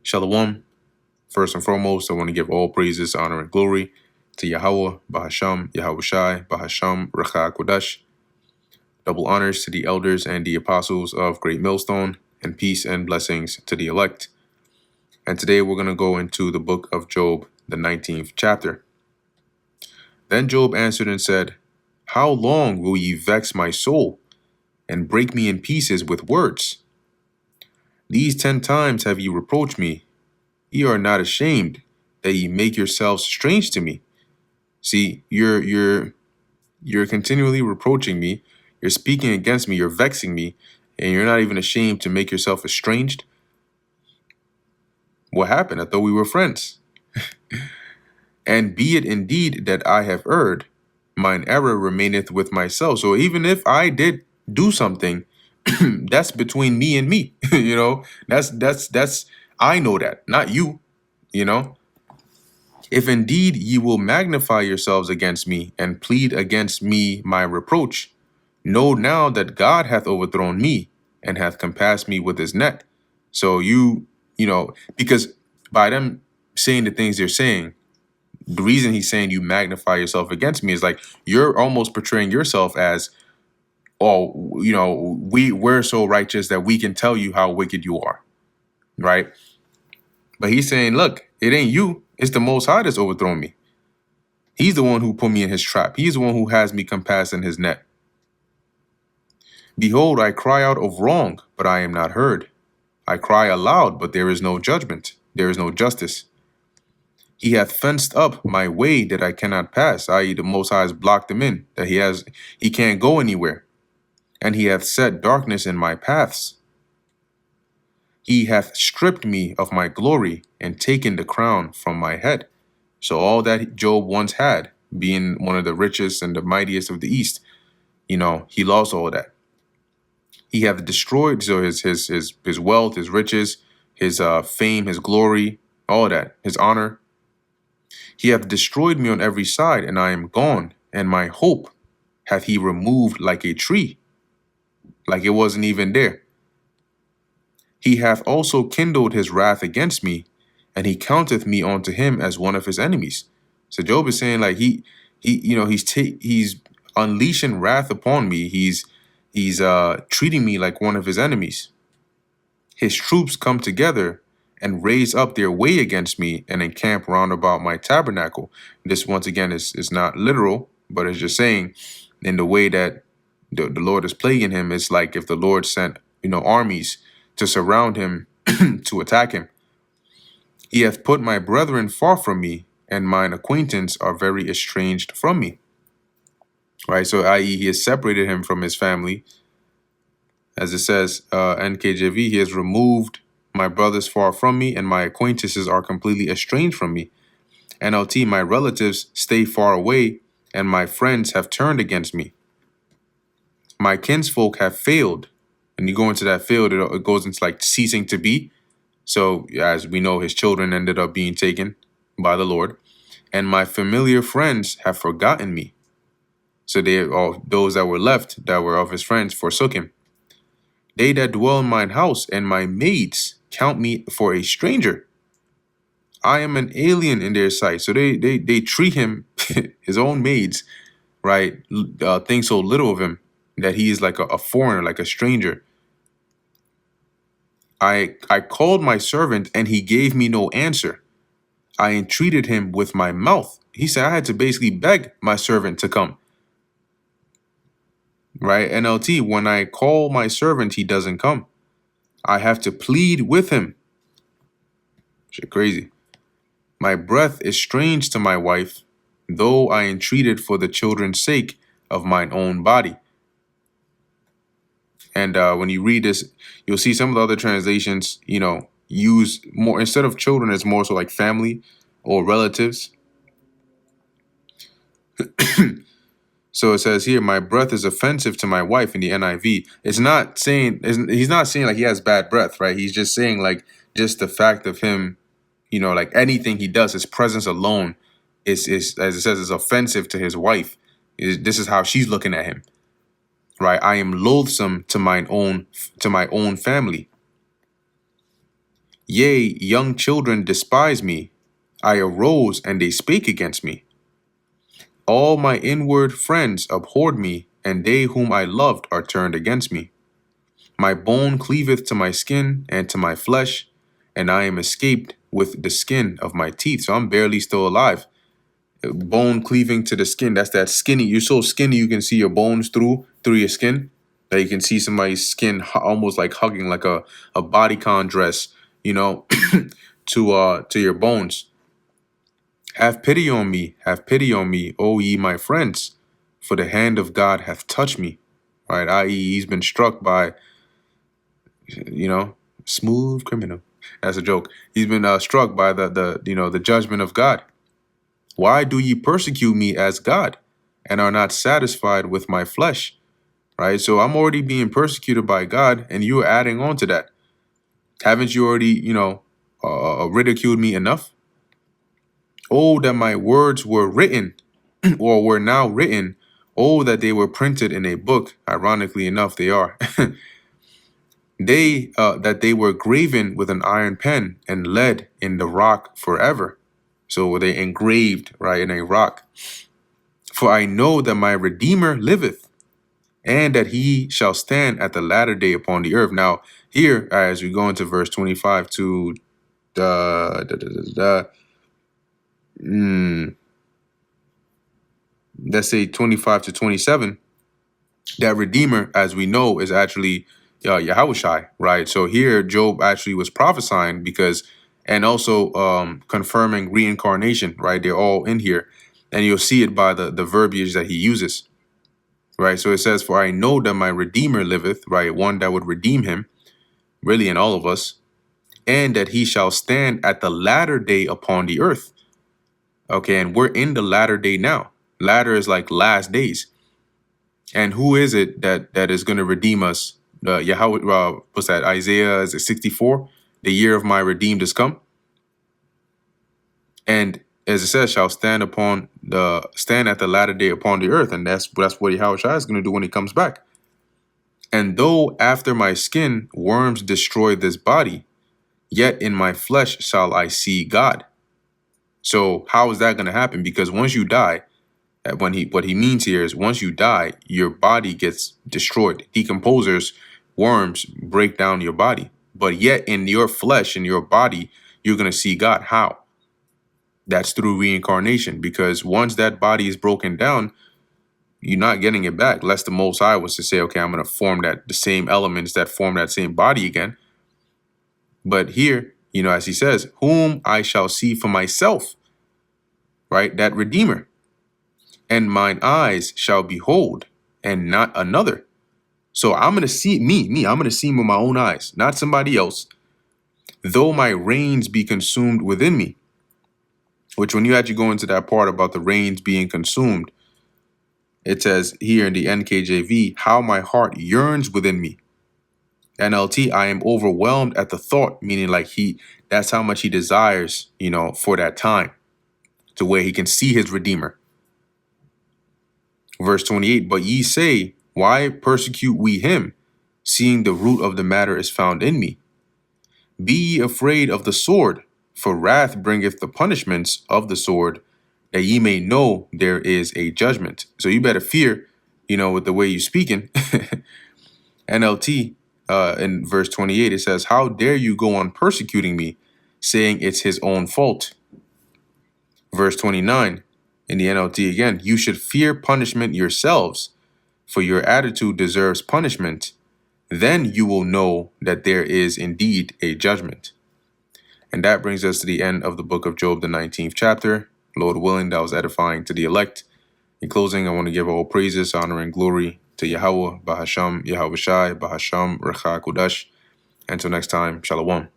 Shalom. First and foremost, I want to give all praises, honor, and glory to Yahweh, Bahasham, Yahweh Shai, Bahasham, Recha Kodesh. Double honors to the elders and the apostles of Great Millstone, and peace and blessings to the elect. And today we're going to go into the book of Job, the 19th chapter. Then Job answered and said, How long will ye vex my soul, and break me in pieces with words? These 10 times have ye reproached me. Ye are not ashamed that ye make yourselves strange to me. See, you're continually reproaching me. You're speaking against me. You're vexing me, and you're not even ashamed to make yourself estranged. What happened? I thought we were friends. And be it indeed that I have erred, mine error remaineth with myself. So even if I did do something, that's between me and me. That's I know that, not you. If indeed ye will magnify yourselves against me and plead against me my reproach, know now that God hath overthrown me and hath compassed me with his net. So because by them saying the things they're saying, the reason he's saying you magnify yourself against me is like you're almost portraying yourself as, we're so righteous that we can tell you how wicked you are, right? But he's saying, look, it ain't you. It's the Most High that's overthrown me. He's the one who put me in his trap. He's the one who has me compassed in his net. Behold, I cry out of wrong, but I am not heard. I cry aloud, but there is no judgment. There is no justice. He hath fenced up my way that I cannot pass, i.e. the Most High has blocked him in, that he can't go anywhere. And he hath set darkness in my paths. He hath stripped me of my glory and taken the crown from my head. So all that Job once had, being one of the richest and the mightiest of the East, he lost all that. He hath destroyed his wealth, his riches, his fame, his glory, all that, his honor. He hath destroyed me on every side, and I am gone, and my hope hath he removed like a tree, like it wasn't even there. He hath also kindled his wrath against me, and he counteth me unto him as one of his enemies. So Job is saying, like, he's unleashing wrath upon me. He's treating me like one of his enemies. His troops come together and raise up their way against me and encamp round about my tabernacle. This, once again, is not literal, but it's just saying in the way that the Lord is plaguing him. It's like if the Lord sent, armies to surround him, to attack him. He hath put my brethren far from me, and mine acquaintance are very estranged from me. Right, so i.e. he has separated him from his family. As it says, NKJV, he has removed my brothers far from me, and my acquaintances are completely estranged from me. NLT, my relatives stay far away, and my friends have turned against me. My kinsfolk have failed. And you go into that field, it goes into like ceasing to be. So as we know, his children ended up being taken by the Lord. And my familiar friends have forgotten me. So those that were left, that were of his friends, forsook him. They that dwell in mine house and my maids count me for a stranger. I am an alien in their sight. So they treat him, his own maids, right, think so little of him that he is like a foreigner, like a stranger. I called my servant and he gave me no answer. I entreated him with my mouth. He said I had to basically beg my servant to come. Right? NLT, when I call my servant, he doesn't come. I have to plead with him. Shit crazy. My breath is strange to my wife, though I entreated for the children's sake of mine own body. And when you read this, you'll see some of the other translations, use more, instead of children, it's more so like family or relatives. So it says here, my breath is offensive to my wife in the NIV. He's not saying like he has bad breath, right? He's just saying like just the fact of him, like anything he does, his presence alone is as it says, is offensive to his wife. This is how she's looking at him, right? I am loathsome to my own family. Yea, young children despise me. I arose, and they spake against me. All my inward friends abhorred me, and they whom I loved are turned against me. My bone cleaveth to my skin and to my flesh, and I am escaped with the skin of my teeth. So I'm barely still alive. Bone cleaving to the skin, that's that skinny. You're so skinny you can see your bones through your skin. That you can see somebody's skin almost like hugging like a bodycon dress, you know, to your bones. Have pity on me, O ye my friends, for the hand of God hath touched me. Right, i.e., he's been struck by, smooth criminal. That's a joke. He's been struck by the judgment of God. Why do ye persecute me as God, and are not satisfied with my flesh? Right, so I'm already being persecuted by God, and you're adding on to that. Haven't you already, ridiculed me enough? Oh, that my words were written, or were now written. Oh, that they were printed in a book. Ironically enough, they are. That they were graven with an iron pen and lead in the rock forever. So they engraved, right, in a rock. For I know that my Redeemer liveth, and that he shall stand at the latter day upon the earth. Now, here, as we go into verse 25 to let's say 25 to 27, that Redeemer, as we know, is actually Yahushai, right? So here, Job actually was prophesying and also confirming reincarnation, right? They're all in here, and you'll see it by the verbiage that he uses, right? So it says, for I know that my Redeemer liveth, right? One that would redeem him, really, in all of us, and that he shall stand at the latter day upon the earth. Okay, and we're in the latter day now. Latter is like last days. And who is it that is going to redeem us? Yahweh, what's that? Isaiah, is it 64? The year of my redeemed is come. And as it says, shall stand at the latter day upon the earth. And that's what Yahweh is going to do when he comes back. And though after my skin worms destroy this body, yet in my flesh shall I see God. So how is that going to happen? Because once you die, what he means here is once you die, your body gets destroyed. Decomposers, worms break down your body. But yet in your flesh, in your body, you're going to see God. How? That's through reincarnation. Because once that body is broken down, you're not getting it back. Lest the Most High was to say, okay, I'm going to form the same elements that form that same body again. But here, as he says, whom I shall see for myself, right? That Redeemer. And mine eyes shall behold, and not another. So I'm going to see me. I'm going to see him with my own eyes, not somebody else. Though my reins be consumed within me. Which when you actually go into that part about the reins being consumed, it says here in the NKJV, how my heart yearns within me. NLT, I am overwhelmed at the thought, meaning like that's how much he desires, for that time, to where he can see his Redeemer. Verse 28, but ye say, why persecute we him, seeing the root of the matter is found in me? Be ye afraid of the sword, for wrath bringeth the punishments of the sword, that ye may know there is a judgment. So you better fear, with the way you're speaking. NLT, in verse 28, it says, how dare you go on persecuting me, saying it's his own fault? Verse 29, in the NLT again, you should fear punishment yourselves, for your attitude deserves punishment. Then you will know that there is indeed a judgment. And that brings us to the end of the book of Job, the 19th chapter. Lord willing, that was edifying to the elect. In closing, I want to give all praises, honor, and glory to Yahweh, Bahasham, Yahweh Shai, Bahasham, Recha Kudash. Until next time, Shalom.